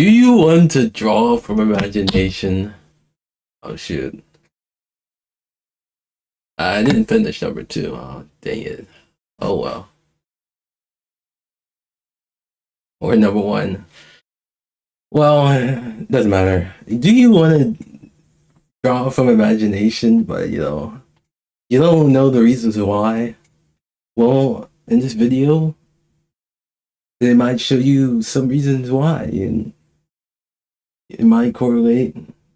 Do you want to draw from imagination? Oh shoot. I didn't finish number two. Oh, dang it. Oh well. Or number one. Well, doesn't matter. Do you want to draw from imagination, but you don't know the reasons why? Well, in this video, it might show you some reasons why, and it might correlate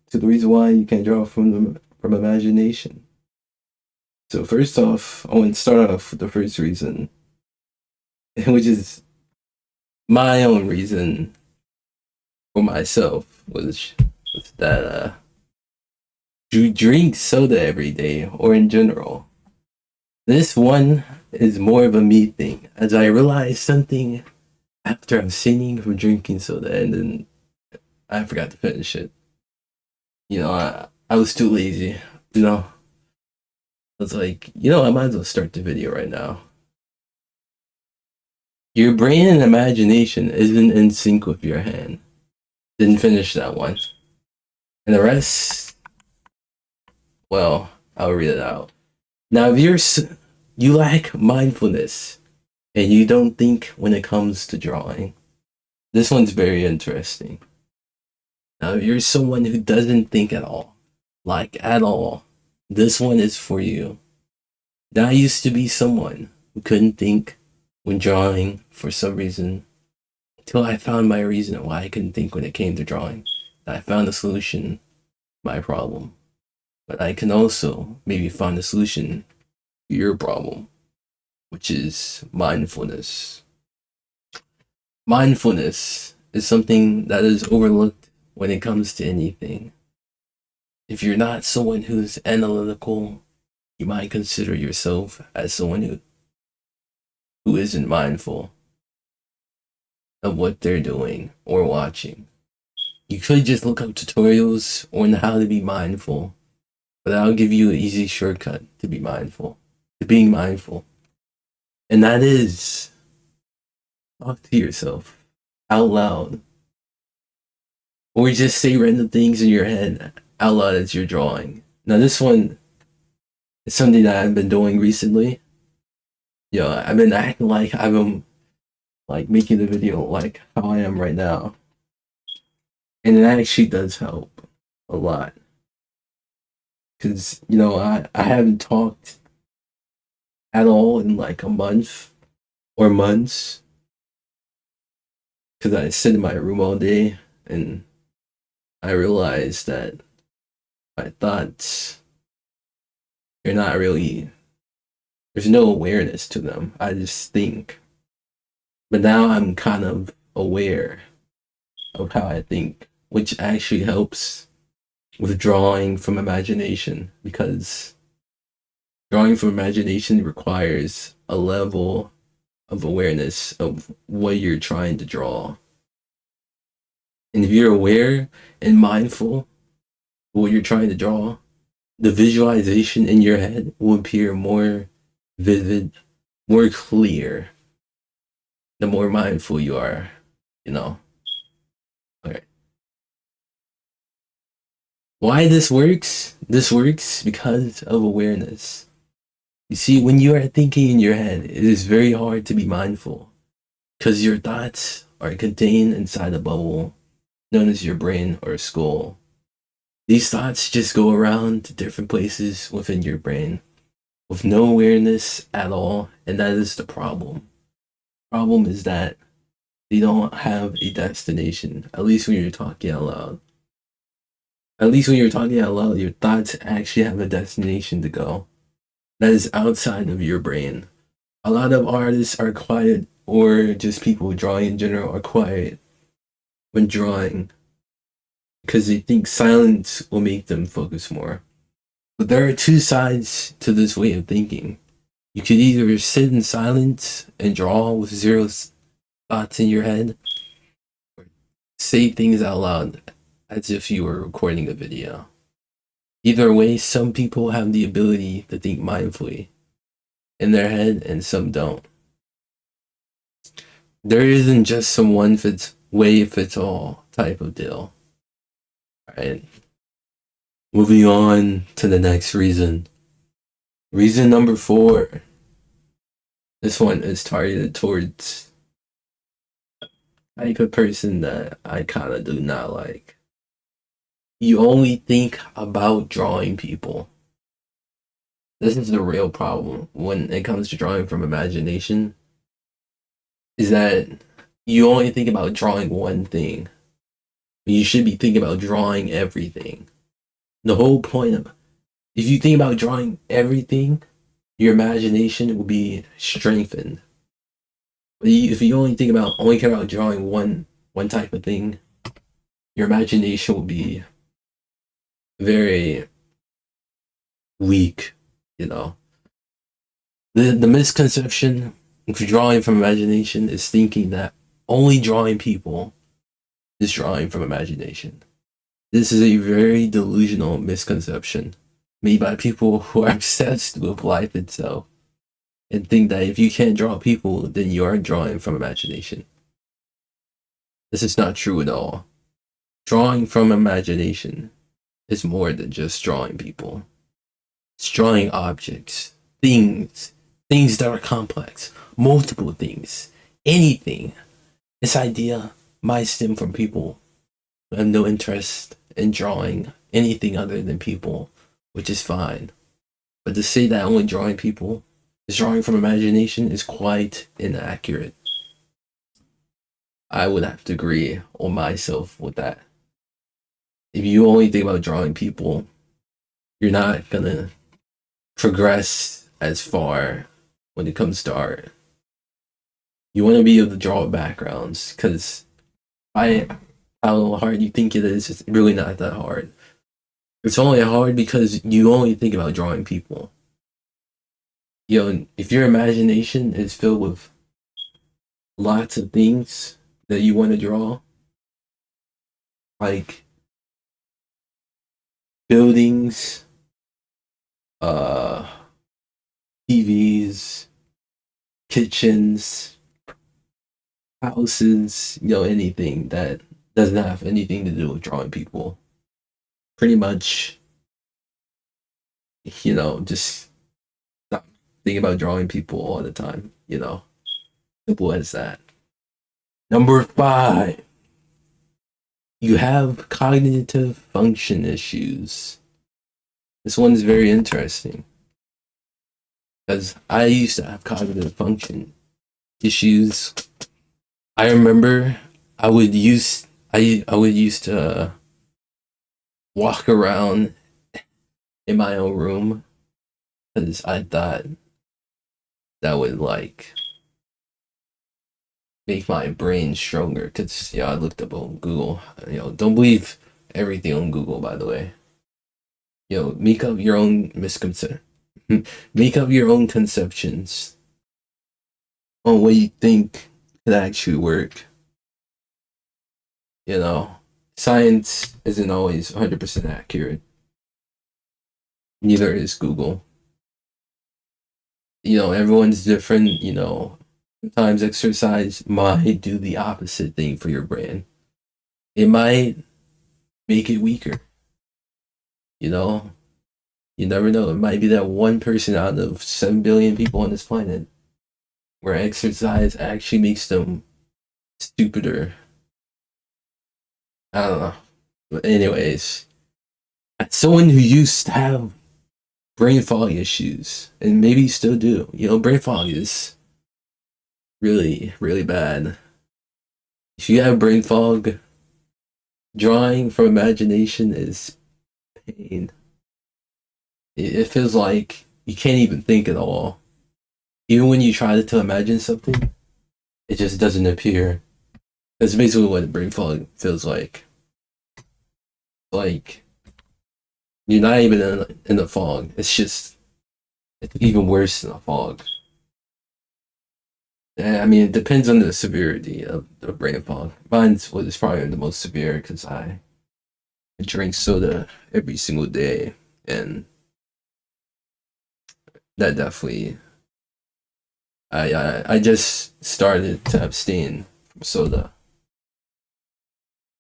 to the reason why you can't draw from imagination. So first off, I want to start off with the first reason, which is my own reason for myself, was that you drink soda every day, or in general. This one is more of a me thing, as I realized something after abstaining from drinking soda, and then I forgot to finish it. I was too lazy. I was like, I might as well start the video right now. Your brain and imagination isn't in sync with your hand. Didn't finish that one. And the rest, well, I'll read it out. Now, if you lack mindfulness and you don't think when it comes to drawing, this one's very interesting. Now, if you're someone who doesn't think at all, this one is for you. Now, I used to be someone who couldn't think when drawing for some reason, until I found my reason why I couldn't think when it came to drawing. I found a solution to my problem. But I can also maybe find a solution to your problem, which is mindfulness. Mindfulness is something that is overlooked when it comes to anything. If you're not someone who's analytical, you might consider yourself as someone who isn't mindful of what they're doing or watching. You could just look up tutorials on how to be mindful, but I'll give you an easy shortcut to being mindful. And that is, talk to yourself out loud. Or just say random things in your head out loud as you're drawing. Now this one is something that I've been doing recently. I've been acting like I'm making the video like how I am right now. And it actually does help a lot. Because, I haven't talked at all in like a month or months. Because I sit in my room all day and I realized that my thoughts are not really, there's no awareness to them. I just think. But now I'm kind of aware of how I think, which actually helps with drawing from imagination, because drawing from imagination requires a level of awareness of what you're trying to draw. And if you're aware and mindful of what you're trying to draw, the visualization in your head will appear more vivid, more clear, the more mindful you are, Okay. Why this works? This works because of awareness. You see, when you are thinking in your head, it is very hard to be mindful, because your thoughts are contained inside a bubble known as your brain or skull. These thoughts just go around to different places within your brain with no awareness at all, and that is the problem. The problem is that they don't have a destination, at least when you're talking out loud. At least when you're talking out loud, your thoughts actually have a destination to go that is outside of your brain. A lot of artists are quiet, or just people drawing in general are quiet when drawing, because they think silence will make them focus more. But there are two sides to this way of thinking. You could either sit in silence and draw with zero thoughts in your head, or say things out loud as if you were recording a video. Either way, some people have the ability to think mindfully in their head and some don't. There isn't just some one way fits all type of deal. All right. Moving on to the next reason. Reason number 4. This one is targeted towards type of person that I kind of do not like. You only think about drawing people. This is the real problem when it comes to drawing from imagination, is that you only think about drawing one thing. You should be thinking about drawing everything. The whole point of, if you think about drawing everything, your imagination will be strengthened. But if you only care about drawing one type of thing, your imagination will be very weak, you know. The misconception of drawing from imagination is thinking that only drawing people is drawing from imagination. This is a very delusional misconception made by people who are obsessed with life itself and think that if you can't draw people, then you are drawing from imagination. This is not true at all. Drawing from imagination is more than just drawing people. It's drawing objects, things that are complex, multiple things, anything. This idea might stem from people who have no interest in drawing anything other than people, which is fine. But to say that only drawing people is drawing from imagination is quite inaccurate. I would have to agree on myself with that. If you only think about drawing people, you're not gonna progress as far when it comes to art. You want to be able to draw backgrounds, because how hard you think it is, it's really not that hard. It's only hard because you only think about drawing people. If your imagination is filled with lots of things that you want to draw, like buildings, TVs, kitchens, houses, anything that doesn't have anything to do with drawing people. Pretty much, just stop thinking about drawing people all the time, Simple as that. Number 5, you have cognitive function issues. This one's very interesting because I used to have cognitive function issues. I remember I would used to walk around in my own room because I thought that would make my brain stronger. Because I looked up on Google. Don't believe everything on Google, by the way. Make up your own make up your own conceptions on what you think could actually work. Science isn't always 100% accurate. Neither is Google. Everyone's different. Sometimes exercise might do the opposite thing for your brain. It might make it weaker. You never know. It might be that one person out of 7 billion people on this planet where exercise actually makes them stupider. I don't know. But anyways, as someone who used to have brain fog issues, and maybe still do, brain fog is really, really bad. If you have brain fog, drawing from imagination is pain. It feels like you can't even think at all. Even when you try to imagine something, it just doesn't appear. That's basically what brain fog feels like. Like, you're not even in the fog. It's even worse than a fog. It depends on the severity of the brain fog. Mine was probably the most severe because I drink soda every single day, and that definitely. I just started to abstain from soda.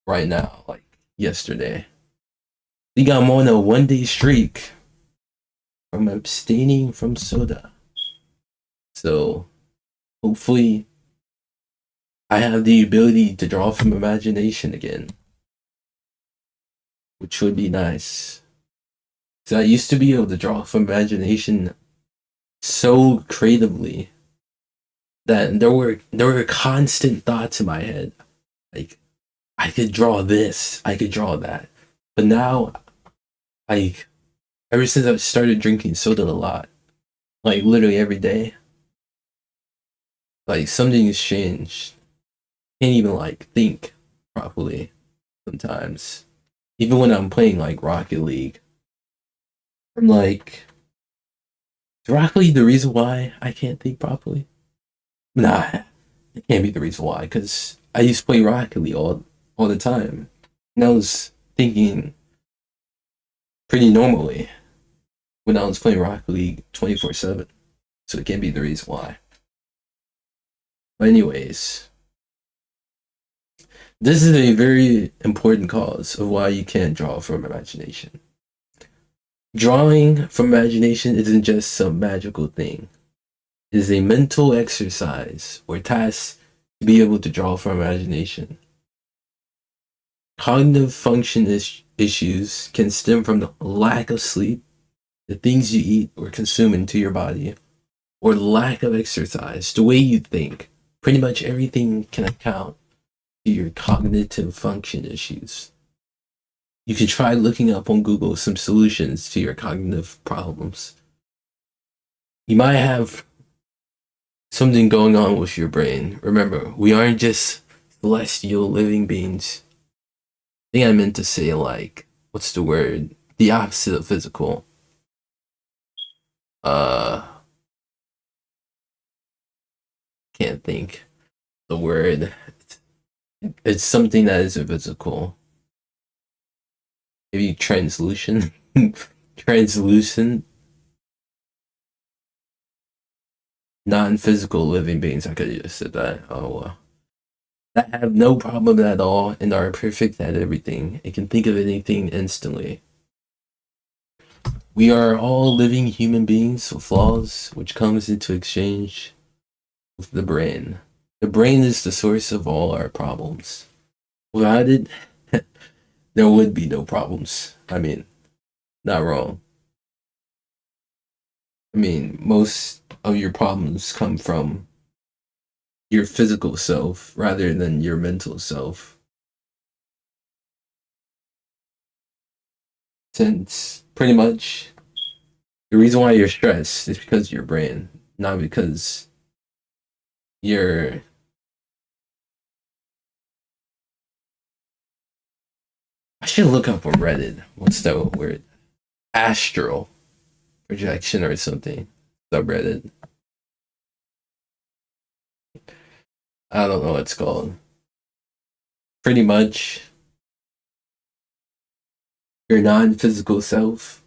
right now, like yesterday. I think I'm on a 1 day streak from abstaining from soda. So hopefully I have the ability to draw from imagination again, which would be nice. So I used to be able to draw from imagination so creatively that there were constant thoughts in my head. Like I could draw this, I could draw that. But now, like ever since I started drinking soda a lot, like literally every day, like something has changed. Can't even like think properly sometimes. Even when I'm playing like Rocket League, I'm like, is Rocket League the reason why I can't think properly? Nah, it can't be the reason why, because I used to play Rocket League all the time. And I was thinking pretty normally when I was playing Rocket League 24/7. So it can't be the reason why. But anyways, this is a very important cause of why you can't draw from imagination. Drawing from imagination isn't just some magical thing. It is a mental exercise or task to be able to draw from imagination. Cognitive function issues can stem from the lack of sleep, the things you eat or consume into your body, or lack of exercise, the way you think. Pretty much everything can account to your cognitive function issues. You can try looking up on Google some solutions to your cognitive problems. You might have something going on with your brain. Remember, we aren't just celestial living beings. I think I meant to say, like, what's the word? The opposite of physical. Uh, can't think the word. It's something that isn't physical. Maybe translucent. Translucent. Non-physical living beings. I could have just said that. Oh well. That have no problem at all and are perfect at everything. It can think of anything instantly. We are all living human beings with flaws, which comes into exchange with the brain. The brain is the source of all our problems. Without it, there would be no problems. I mean, not wrong. I mean, most of your problems come from your physical self rather than your mental self. Since pretty much the reason why you're stressed is because of your brain, not because you're. I should look up on Reddit. What's that word? Astral projection or something. Subreddit. I don't know what it's called. Pretty much, your non physical self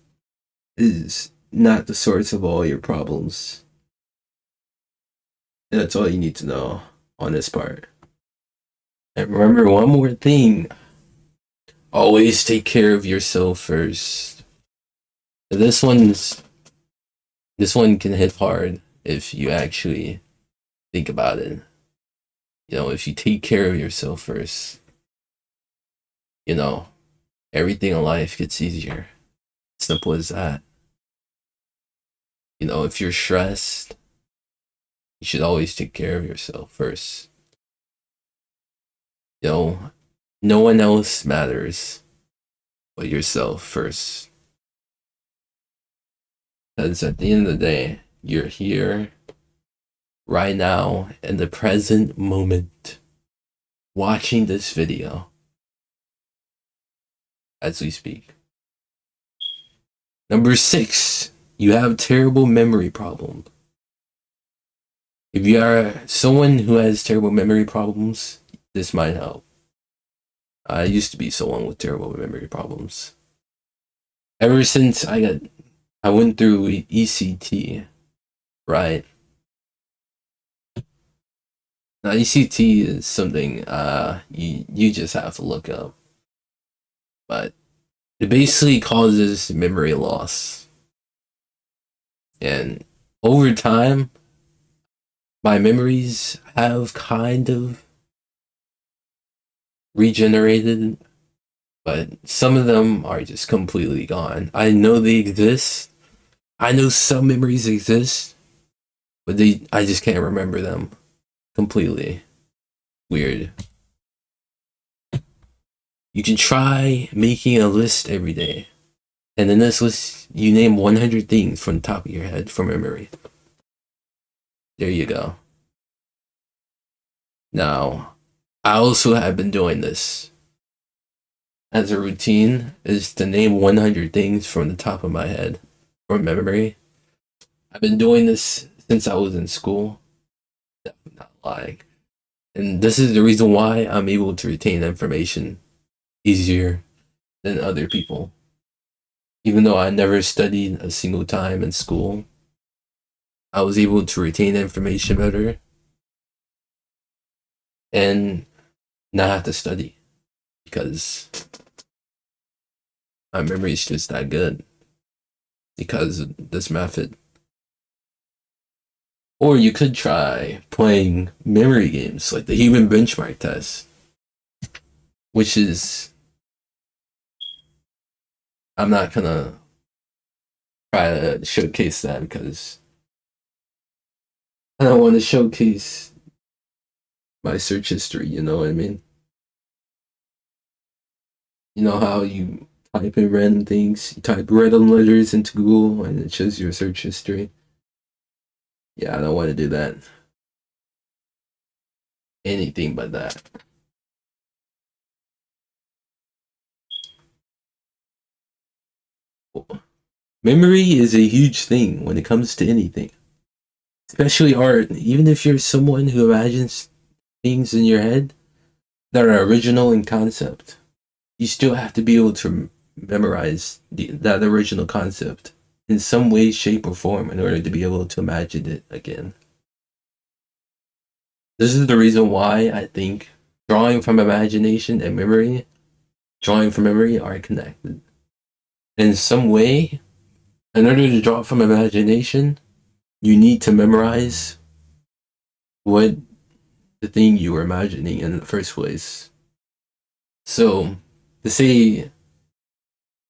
is not the source of all your problems. And that's all you need to know on this part. And remember one more thing, always take care of yourself first. This one's this one can hit hard if you actually think about it. You know, if you take care of yourself first, you know, everything in life gets easier. Simple as that. You know, if you're stressed, you should always take care of yourself first. You know, no one else matters but yourself first. Because at the end of the day, you're here right now in the present moment watching this video as we speak. Number 6, you have terrible memory problem. If you are someone who has terrible memory problems, this might help. I used to be someone with terrible memory problems. Ever since I went through ECT, right? Now, ECT is something you just have to look up, but it basically causes memory loss, and over time, my memories have kind of regenerated, but some of them are just completely gone. I know they exist. I know some memories exist, but I just can't remember them completely. Weird. You can try making a list every day. And in this list, you name 100 things from the top of your head from memory. There you go. Now, I also have been doing this as a routine, is to name 100 things from the top of my head from memory. I've been doing this since I was in school. I'm not lying. And this is the reason why I'm able to retain information easier than other people. Even though I never studied a single time in school, I was able to retain information better and not have to study because my memory is just that good because of this method. Or you could try playing memory games like the human benchmark test, which is, I'm not gonna try to showcase that because I don't want to showcase my search history, you know what I mean? You know how you type in random things, you type random letters into Google and it shows your search history. Yeah, I don't want to do that. Anything but that. Memory is a huge thing when it comes to anything, especially art. Even if you're someone who imagines things in your head that are original in concept, you still have to be able to memorize that original concept in some way, shape, or form in order to be able to imagine it again. This is the reason why I think drawing from imagination and memory, drawing from memory are connected. In some way, in order to draw from imagination, you need to memorize what the thing you were imagining in the first place. So, to say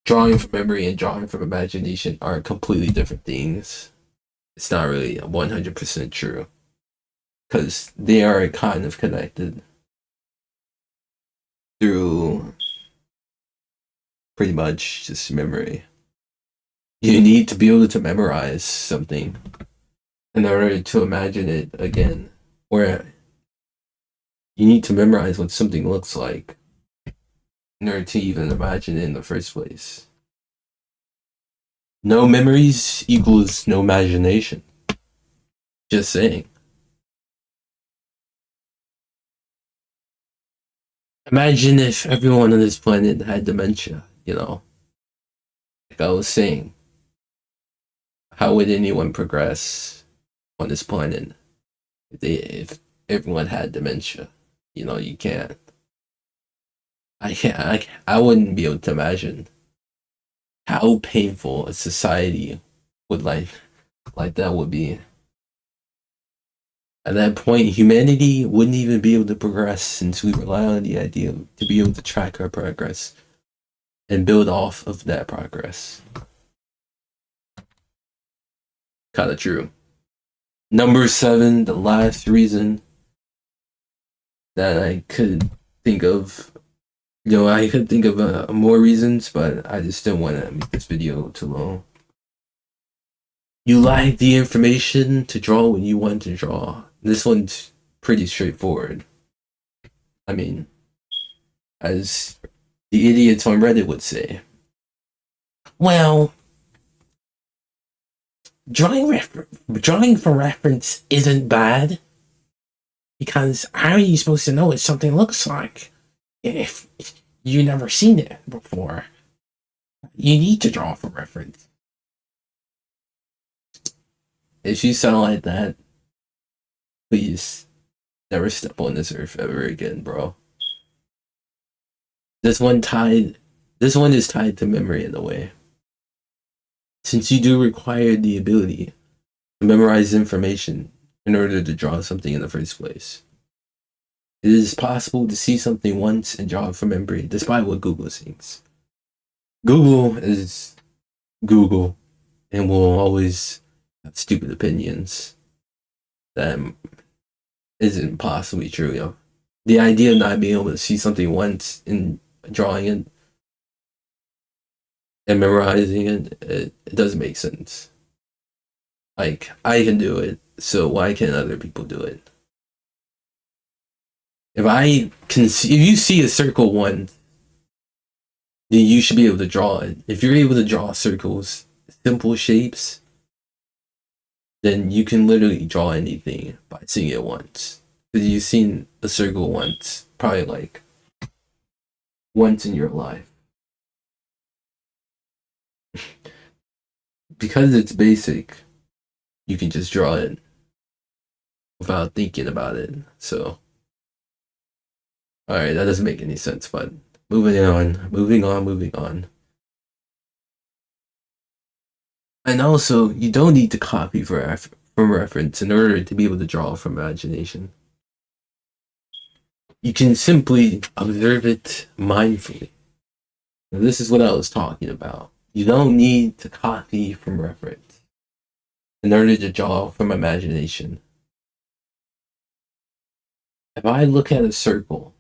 drawing from memory and drawing from imagination are completely different things, it's not really 100% true because they are kind of connected through pretty much just memory. You need to be able to memorize something in order to imagine it again, or you need to memorize what something looks like in order to even imagine it in the first place. No memories equals no imagination. Just saying. Imagine if everyone on this planet had dementia, you know? Like I was saying, how would anyone progress on this planet if everyone had dementia? You know, you can't. I wouldn't be able to imagine how painful a society would like that would be. At that point, humanity wouldn't even be able to progress since we rely on the idea to be able to track our progress and build off of that progress. Kind of true. Number 7, the last reason that I could think of, I could think of more reasons, but I just didn't want to make this video too long. You lack the information to draw when you want to draw. This one's pretty straightforward. I mean, as the idiots on Reddit would say, well, drawing for reference isn't bad because how are you supposed to know what something looks like if you never seen it before? You need to draw for reference. If you sound like that, please Never step on this earth ever again, bro. This one tied. This one is tied to memory in a way. Since you do require the ability to memorize information in order to draw something in the first place, it is possible to see something once and draw it from memory, despite what Google thinks. Google is Google and will always have stupid opinions that isn't possibly true. You know? The idea of not being able to see something once and drawing it and memorizing it doesn't make sense. Like, I can do it, so why can't other people do it? If you see a circle once, then you should be able to draw it. If you're able to draw circles, simple shapes, then you can literally draw anything by seeing it once. Because you've seen a circle once, probably like once in your life. Because it's basic, you can just draw it without thinking about it. So, alright, that doesn't make any sense, but moving on. And also, you don't need to copy from reference in order to be able to draw from imagination. You can simply observe it mindfully. Now, this is what I was talking about. You don't need to copy from reference in order to draw from imagination. If I look at a circle,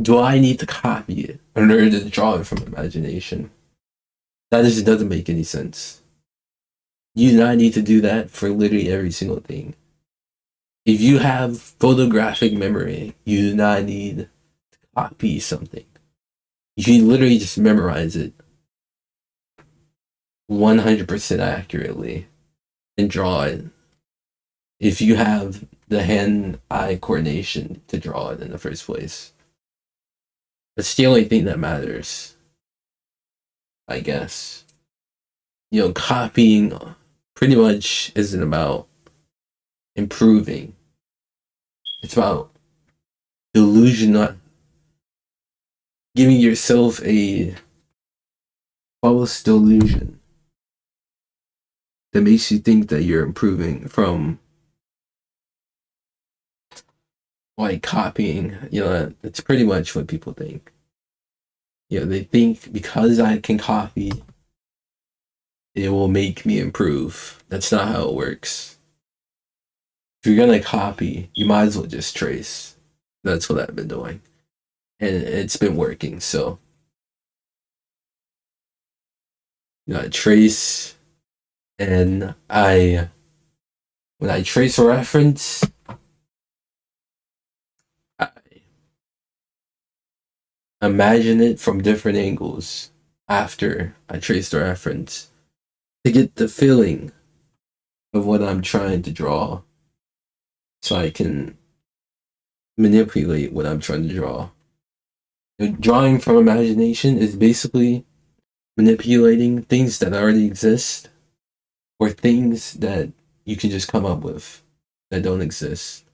do I need to copy it in order to draw it from imagination? That just doesn't make any sense. You do not need to do that for literally every single thing. If you have photographic memory, you do not need to copy something. You can literally just memorize it 100% accurately and draw it if you have the hand-eye coordination to draw it in the first place. That's the only thing that matters, I guess. You know, copying pretty much isn't about improving. It's about delusional, giving yourself a false delusion that makes you think that you're improving from like copying. You know, that's pretty much what people think. You know, they think because I can copy, it will make me improve. That's not how it works. If you're gonna copy, you might as well just trace. That's what I've been doing. And it's been working, so you know, I trace and when I trace a reference, I imagine it from different angles after I trace the reference to get the feeling of what I'm trying to draw so I can manipulate what I'm trying to draw. Drawing from imagination is basically manipulating things that already exist or things that you can just come up with that don't exist.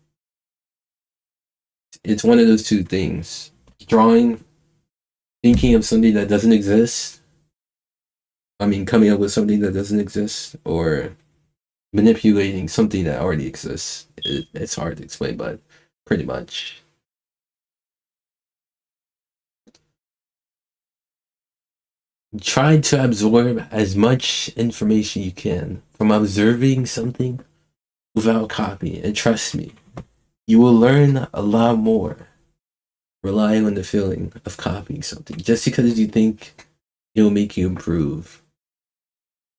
It's one of those two things. Drawing, thinking of something that doesn't exist. I mean, coming up with something that doesn't exist, or manipulating something that already exists. It's hard to explain, but pretty much. Try to absorb as much information you can from observing something without copying. And trust me, you will learn a lot more relying on the feeling of copying something just because you think it will make you improve.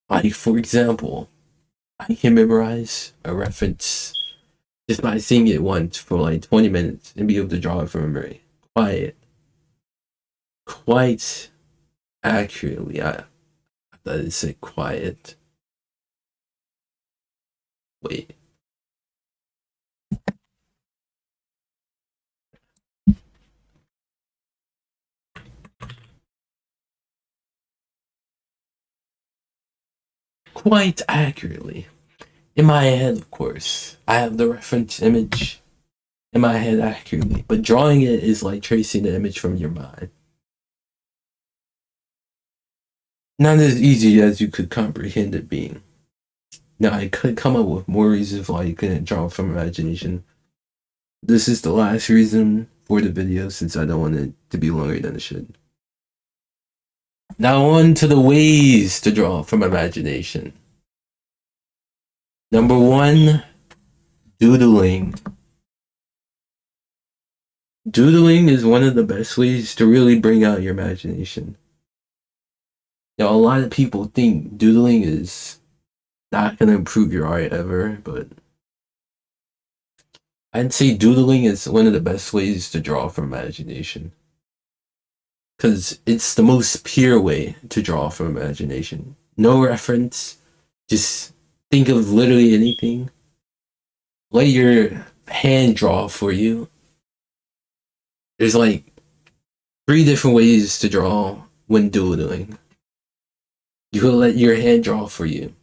Like, for example, I can memorize a reference just by seeing it once for like 20 minutes and be able to draw it from memory. Quite accurately. I thought it said quiet. Wait. Quite accurately. In my head, of course. I have the reference image in my head accurately. But drawing it is like tracing the image from your mind. Not as easy as you could comprehend it being. Now, I could come up with more reasons why you couldn't draw from imagination. This is the last reason for the video since I don't want it to be longer than it should. Now on to the ways to draw from imagination. Number one, doodling. Doodling is one of the best ways to really bring out your imagination. Now, a lot of people think doodling is not going to improve your art ever, but I'd say doodling is one of the best ways to draw from imagination. Because it's the most pure way to draw from imagination. No reference, just think of literally anything. Let your hand draw for you. There's like 3 different ways to draw when doodling. You could let your hand draw for you.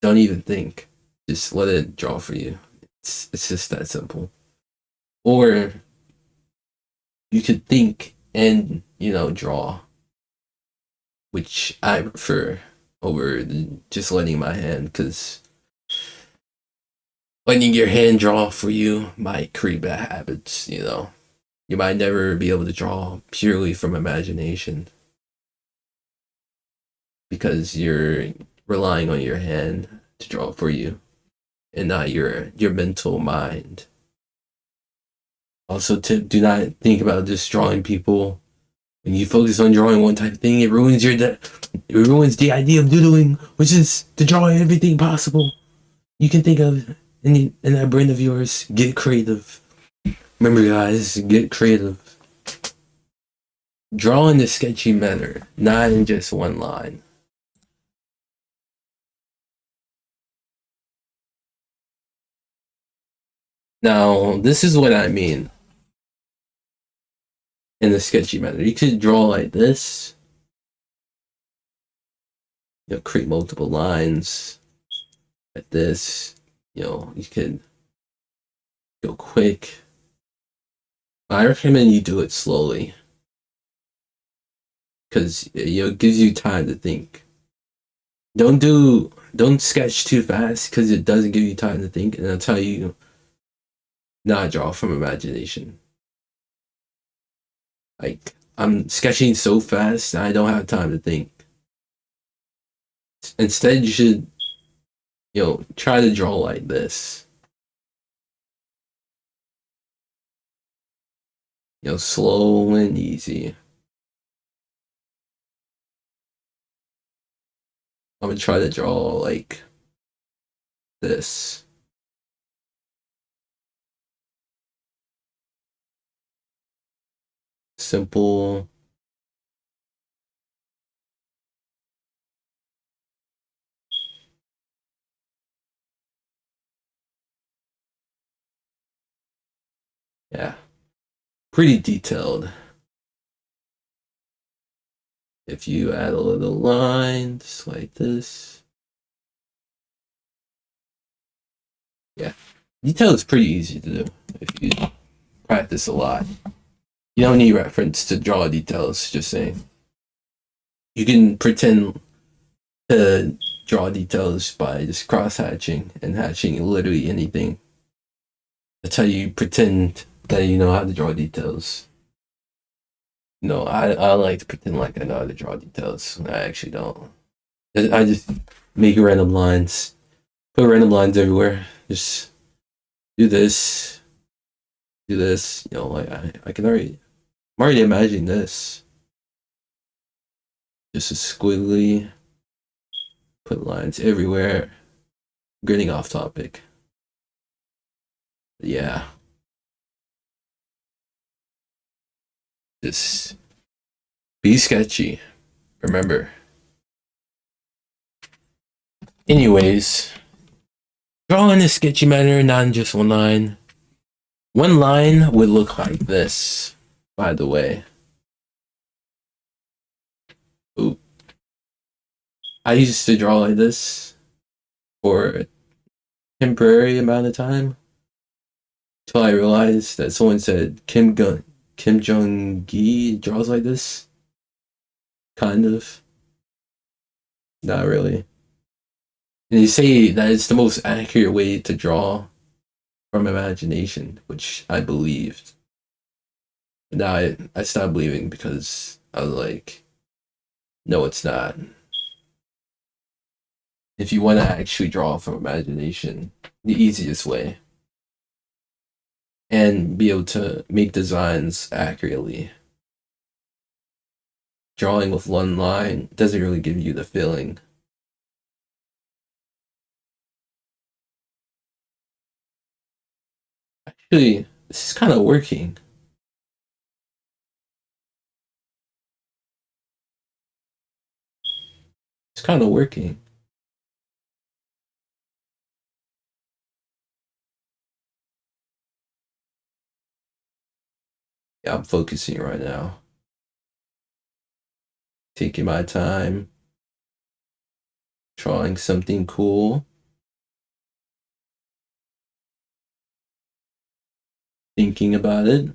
Don't even think. Just let it draw for you. It's just that simple. Or you could think and, draw. Which I prefer over just letting my hand, because letting your hand draw for you might create bad habits, You might never be able to draw purely from imagination because you're relying on your hand to draw for you and not your mental mind. Also, tip, do not think about just drawing people. When you focus on drawing one type of thing, it ruins the idea of doodling, which is to draw everything possible you can think of in that brain of yours. Get creative. Remember, guys, get creative. Draw in a sketchy manner, not in just one line. Now, this is what I mean in a sketchy manner. You could draw like this. Create multiple lines like this. You could go quick. I recommend you do it slowly because it gives you time to think. Don't sketch too fast because it doesn't give you time to think, and I'll tell you not draw from imagination. Like, I'm sketching so fast I don't have time to think. Instead, you should try to draw like this. Slow and easy. I'm gonna try to draw like this. Simple. Yeah. Pretty detailed. If you add a little line, just like this. Yeah. Detail is pretty easy to do if you practice a lot. You don't need reference to draw details, just saying. You can pretend to draw details by just cross-hatching and hatching literally anything. That's how you pretend that you know how to draw details. I like to pretend like I know how to draw details. I actually don't. I just make random lines. Put random lines everywhere. Just do this. Do this. I can already... I'm already imagining this. Just a squiggly. Put lines everywhere. Getting off topic. Yeah. Just be sketchy. Remember. Anyways, draw in a sketchy manner, not in just one line. One line would look like this, by the way. Ooh. I used to draw like this for a temporary amount of time. Till I realized that someone said Kim Jong Gi draws like this. Kind of. Not really. And you say that it's the most accurate way to draw from imagination, which I believed. Now I stopped believing because I was like, no, it's not. If you want to actually draw from imagination, the easiest way, and be able to make designs accurately, drawing with one line doesn't really give you the feeling. Actually, this is kind of working. It's kind of working. Yeah, I'm focusing right now. Taking my time, drawing something cool, thinking about it.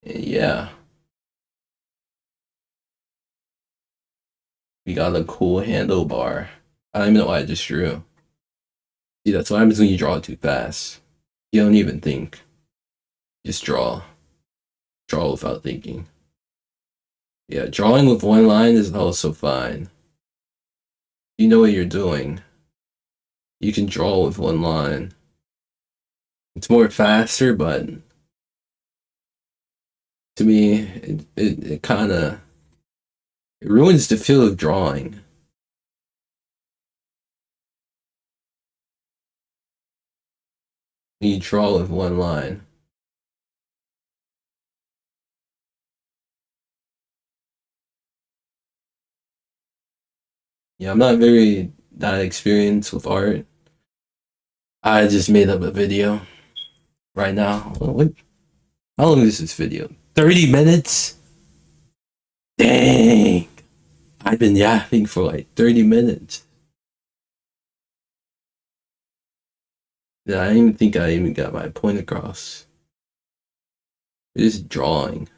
And yeah, we got a cool handlebar. I don't even know what I just drew. See, that's what happens when you draw too fast. You don't even think. Just draw. Draw without thinking. Yeah, drawing with one line is also fine. You know what you're doing. You can draw with one line. It's more faster, but to me, it kind of it ruins the feel of drawing. When you draw with one line. Yeah, I'm not very that experienced with art. I just made up a video right now. What? How long is this video? 30 minutes? Dang. I've been yapping for like 30 minutes. Yeah, I didn't even think I even got my point across. Just drawing.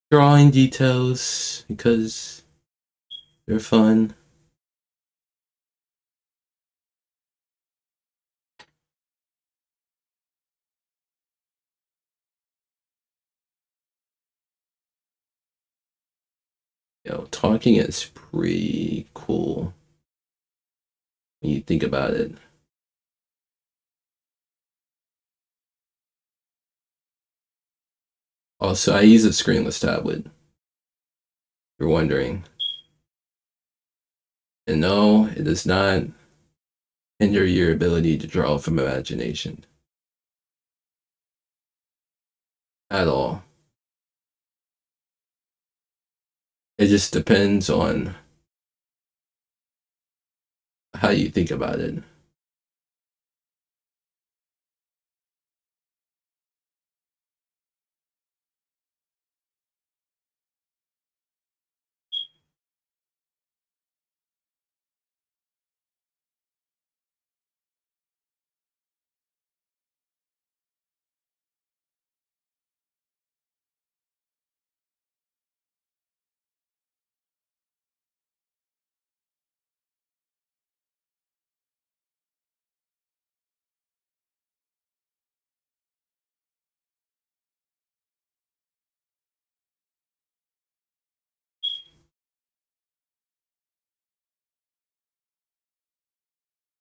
Drawing details because they're fun. Yo, talking is pretty cool when you think about it. Also, I use a screenless tablet. If you're wondering. And no, it does not hinder your ability to draw from imagination. At all. It just depends on how you think about it.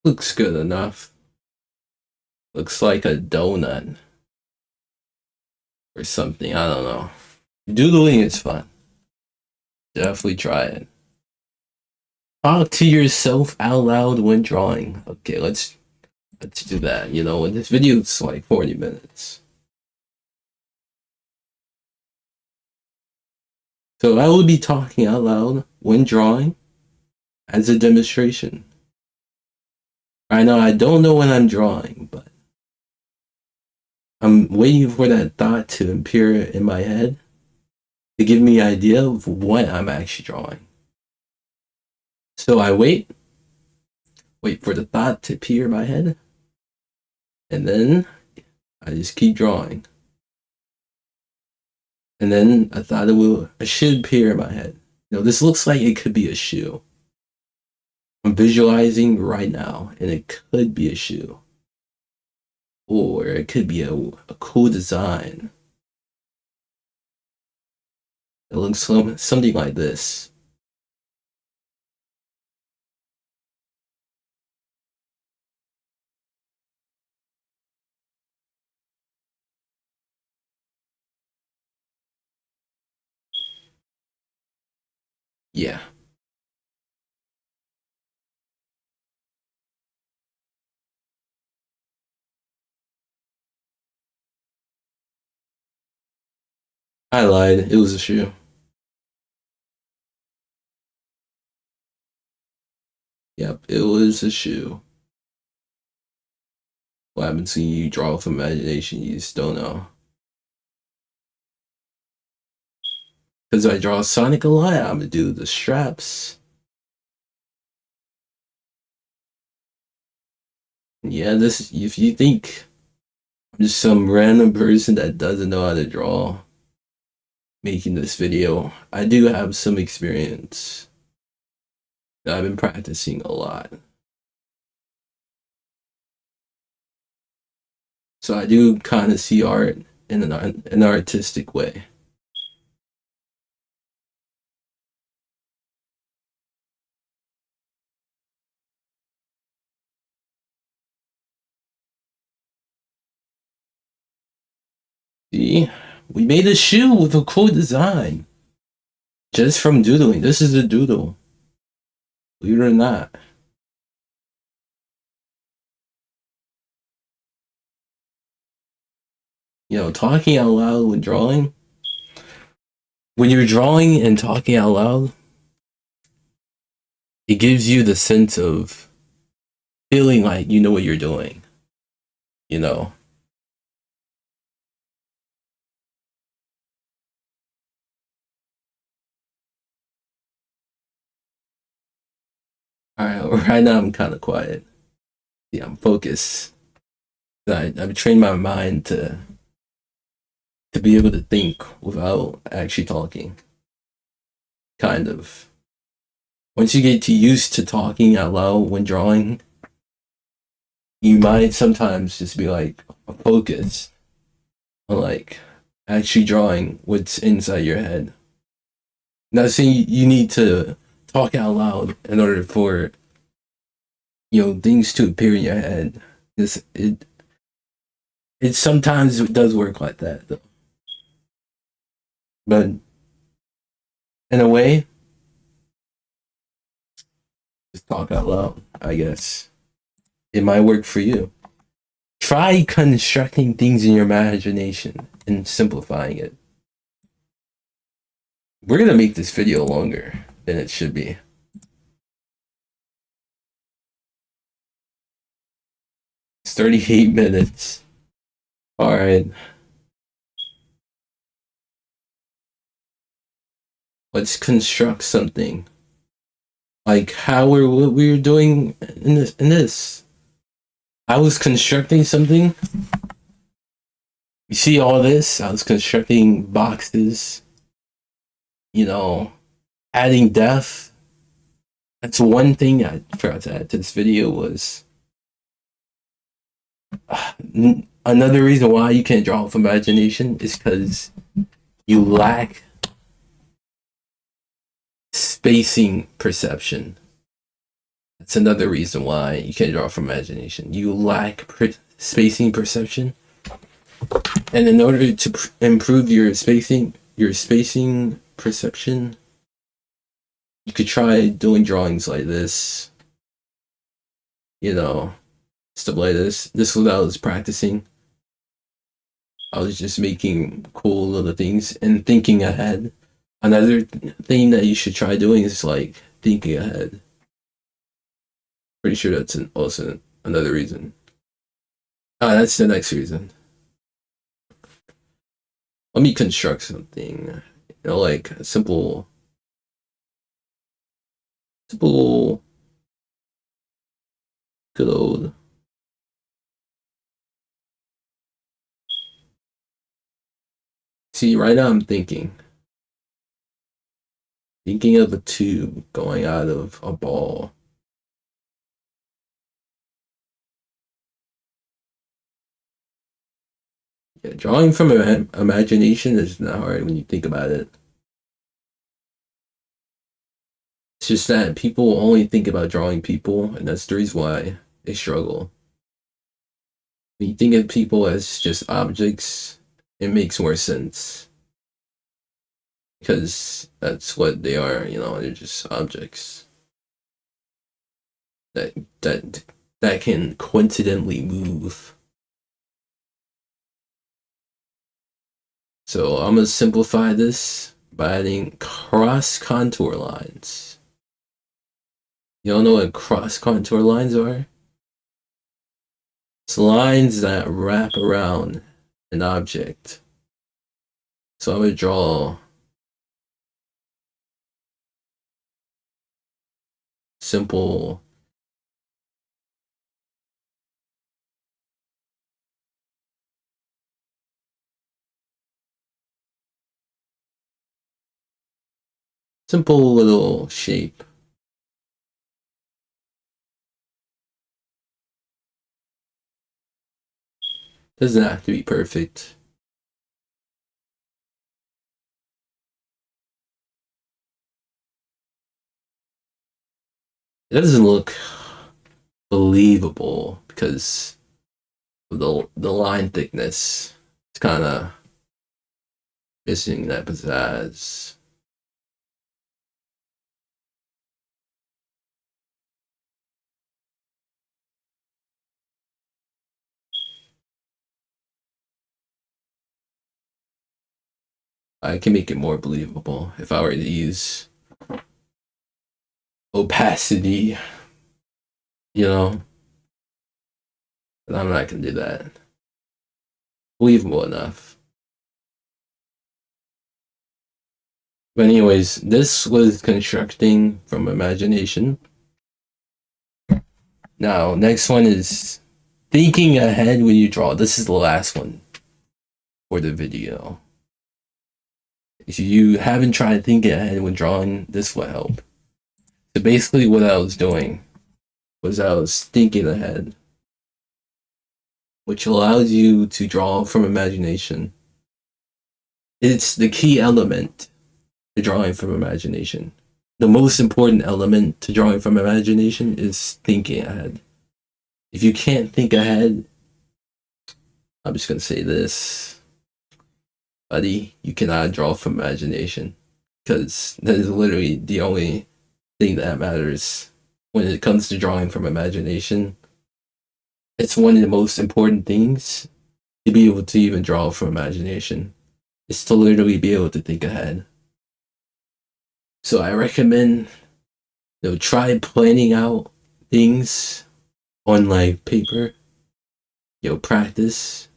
Looks good enough. Looks like a donut or something. I don't know. Doodling is fun. Definitely try it. Talk to yourself out loud when drawing. Okay, let's do that. You know, this video is like 40 minutes. So I will be talking out loud when drawing as a demonstration. I know I don't know when I'm drawing, but I'm waiting for that thought to appear in my head to give me an idea of what I'm actually drawing. So I wait for the thought to appear in my head, and then I just keep drawing. And then I thought it should appear in my head. This looks like it could be a shoe. I'm visualizing right now, and it could be a shoe. Or it could be a cool design. It looks something like this. Yeah, I lied. It was a shoe. Yep, it was a shoe. What happens when you draw with imagination? You just don't know. Because I draw Sonic a lot, I'm gonna do the straps. Yeah, this if you think I'm just some random person that doesn't know how to draw making this video, I do have some experience. I've been practicing a lot. So I do kind of see art in an artistic way. See, we made a shoe with a cool design just from doodling. This is a doodle, believe it or not. Talking out loud when drawing. When you're drawing and talking out loud, it gives you the sense of feeling like you know what you're doing. You know, all right, right now I'm kind of quiet. Yeah, I'm focused. I've trained my mind to be able to think without actually talking. Kind of. Once you get used to talking out loud when drawing, you might sometimes just be like focused on like actually drawing what's inside your head. Not saying you need to talk out loud in order for things to appear in your head. It sometimes does work like that though. But in a way, just talk out loud, I guess. It might work for you. Try constructing things in your imagination and simplifying it. We're gonna make this video longer than it should be. It's 38 minutes. Alright. Let's construct something. Like what we were doing in this. I was constructing something. You see all this? I was constructing boxes, adding depth. That's one thing I forgot to add to this video was another reason why you can't draw with imagination is because you lack spacing perception. That's another reason why you can't draw from imagination. You lack spacing perception, and in order to improve your spacing perception, you could try doing drawings like this. Stuff like this. This was what I was practicing. I was just making cool little things and thinking ahead. Another thing that you should try doing is like thinking ahead. Pretty sure that's also another reason. That's the next reason. let me construct something. You know, like a simple, good old. See, right now I'm thinking of a tube going out of a ball. Yeah, drawing from imagination is not hard when you think about it. It's just that people only think about drawing people, and that's the reason why they struggle. When you think of people as just objects, it makes more sense. Because that's what they are, you know, they're just objects that that that can coincidentally move. So I'm gonna simplify this by adding cross contour lines. You all know what cross contour lines are? It's lines that wrap around an object. So I'm gonna draw simple little shape. Doesn't have to be perfect. It doesn't look believable because of the line thickness. It's kind of missing that pizzazz. I can make it more believable if I were to use opacity, you know, but I'm not gonna do that. Believable enough. But anyways, this was constructing from imagination. Now, next one is thinking ahead when you draw. This is the last one for the video. If you haven't tried thinking ahead when drawing, this will help. So basically what I was doing was I was thinking ahead, which allows you to draw from imagination. It's the key element to drawing from imagination. The most important element to drawing from imagination is thinking ahead. If you can't think ahead, I'm just gonna say this, buddy, you cannot draw from imagination, because that is literally the only thing that matters when it comes to drawing from imagination. It's one of the most important things to be able to even draw from imagination. Is to literally be able to think ahead. So I recommend, you know, try planning out things on like paper. You know, practice.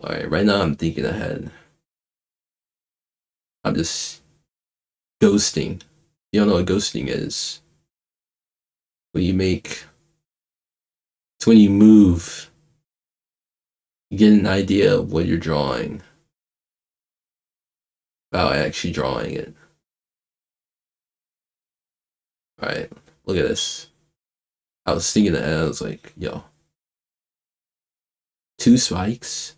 Alright, right now I'm thinking ahead. I'm just ghosting. You don't know what ghosting is. When you make, it's when you move, you get an idea of what you're drawing without actually drawing it. Alright, look at this. I was thinking ahead, I was like, yo, 2 spikes.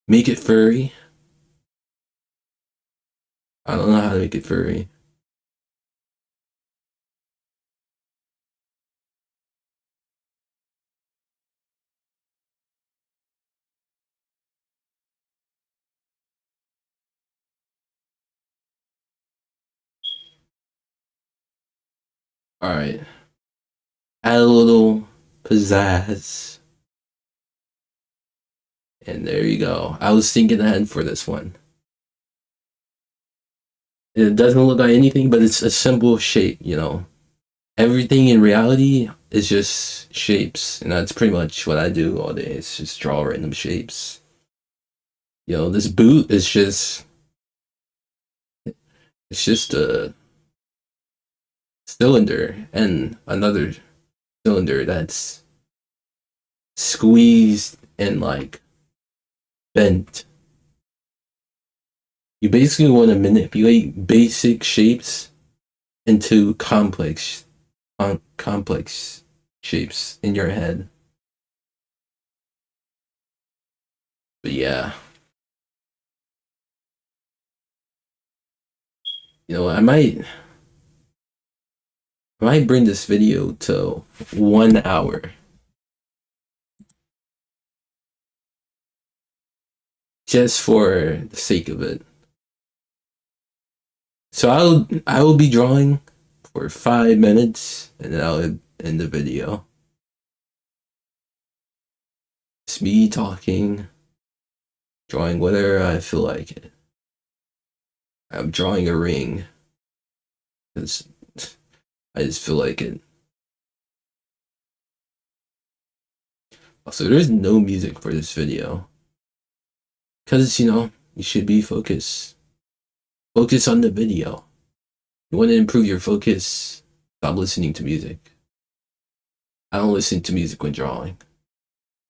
Make it furry. I don't know how to make it furry. Alright. Add a little pizzazz. And there you go. I was thinking ahead for this one. It doesn't look like anything, but it's a simple shape, you know. Everything in reality is just shapes, and that's pretty much what I do all day. It's just draw random shapes. This boot is just it's just a cylinder and another cylinder that's squeezed and like bent. You basically want to manipulate basic shapes into complex shapes in your head. But yeah, I might bring this video to 1 hour just for the sake of it. So I will be drawing for 5 minutes and then I'll end the video. It's me talking, drawing whatever I feel like it. I'm drawing a ring because I just feel like it. Also, there's no music for this video because you should be focused. Focus on the video. You want to improve your focus. Stop listening to music. I don't listen to music when drawing.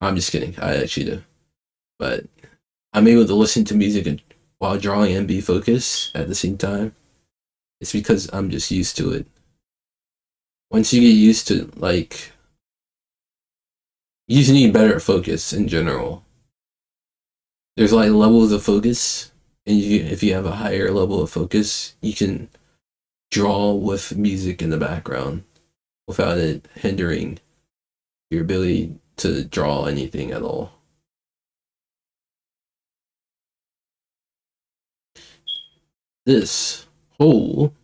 I'm just kidding. I actually do. But I'm able to listen to music while drawing and be focused at the same time. It's because I'm just used to it. Once you get used to you just need better focus in general. There's like levels of focus, and if you have a higher level of focus, you can draw with music in the background without it hindering your ability to draw anything at all. This hole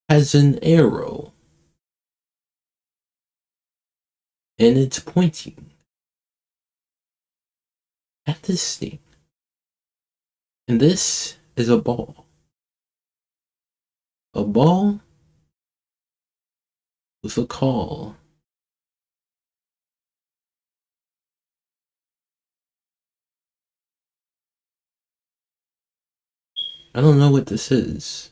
has an arrow, and it's pointing at this thing. And this is a ball. A ball with a call. I don't know what this is.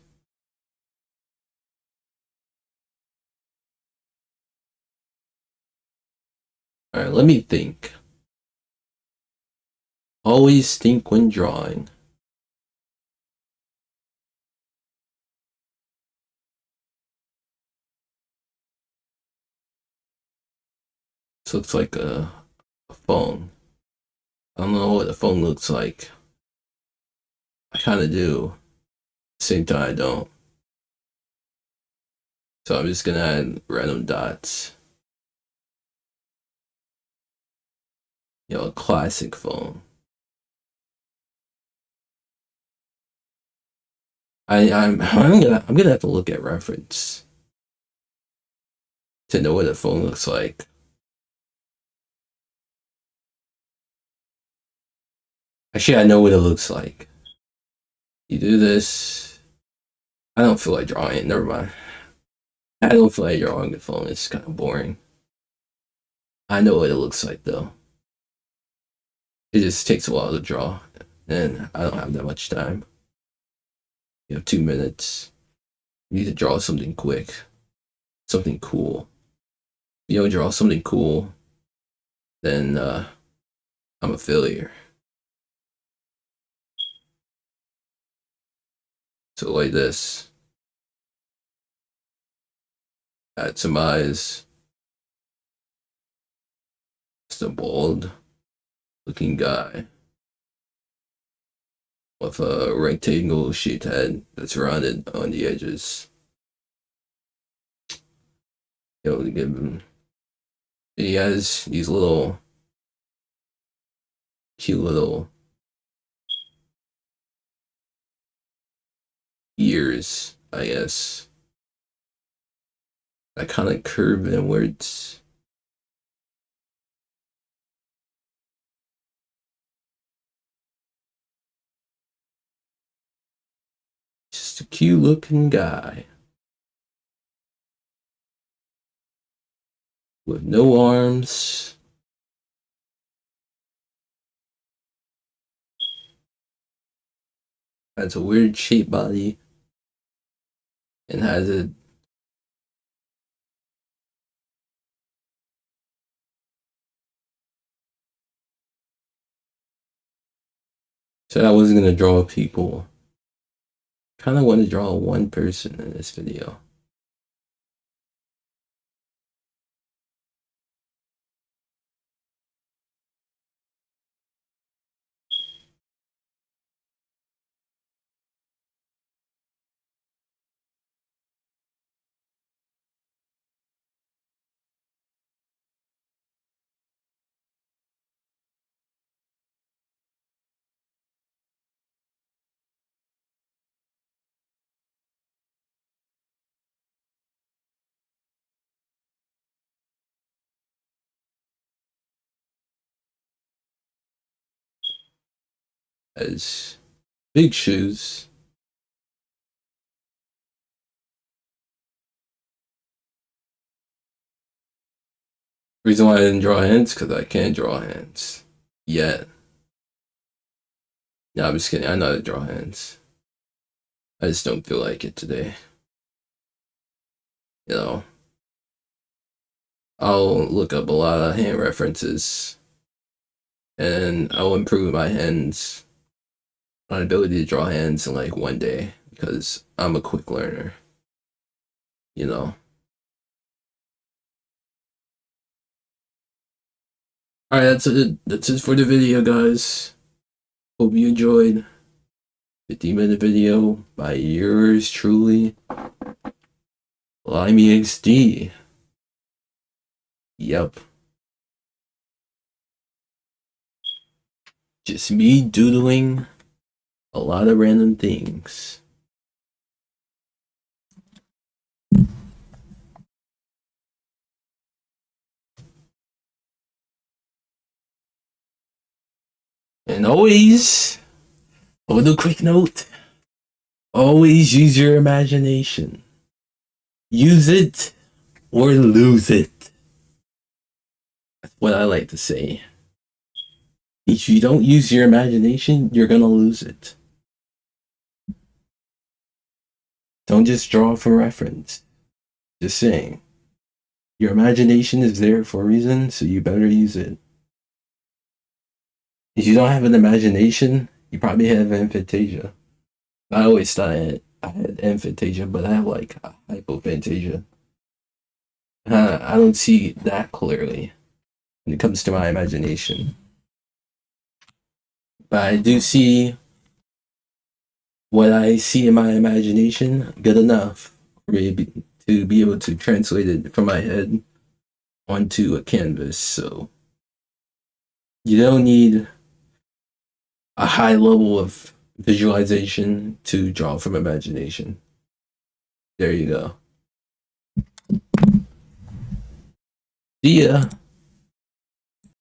Alright, let me think. Always think when drawing. So it's like a phone. I don't know what a phone looks like. I kind of do. Same time, I don't. So I'm just gonna add random dots. A classic phone. I'm gonna have to look at reference to know what a phone looks like. Actually, I know what it looks like. You do this. I don't feel like drawing it. Never mind. I don't feel like drawing the phone. It's kind of boring. I know what it looks like though. It just takes a while to draw, and I don't have that much time. You have 2 minutes. You need to draw something quick, something cool. If you don't draw something cool, then I'm a failure. So like this. Add some eyes. Just a bald looking guy with a rectangle shaped head that's rounded on the edges. To give him. He has these little cute little ears, I guess. That kind of curve inwards. Just a cute looking guy. with no arms. Has a weird shaped body and has a so I wasn't gonna draw people. Kind of want to draw one person in this video. Has big shoes. Reason why I didn't draw hands, because I can't draw hands yet. No, I'm just kidding. I know how to draw hands. I just don't feel like it today. You know, I'll look up a lot of hand references and I'll improve my hands, my ability to draw hands in like one day because I'm a quick learner. You know. Alright, that's it. That's it for the video, guys. Hope you enjoyed. 50-minute video by yours truly, LimeyXD. Yep. Just me doodling a lot of random things. And always, a little quick note, always use your imagination. Use it or lose it. That's what I like to say. If you don't use your imagination, you're gonna lose it. Don't just draw for reference. Just saying. Your imagination is there for a reason, so you better use it. If you don't have an imagination, you probably have emphantasia. I always thought I had emphantasia, but I have like hypophantasia. I don't see that clearly when it comes to my imagination. But I do see what I see in my imagination good enough for me to be able to translate it from my head onto a canvas. So you don't need a high level of visualization to draw from imagination. There you go. See ya.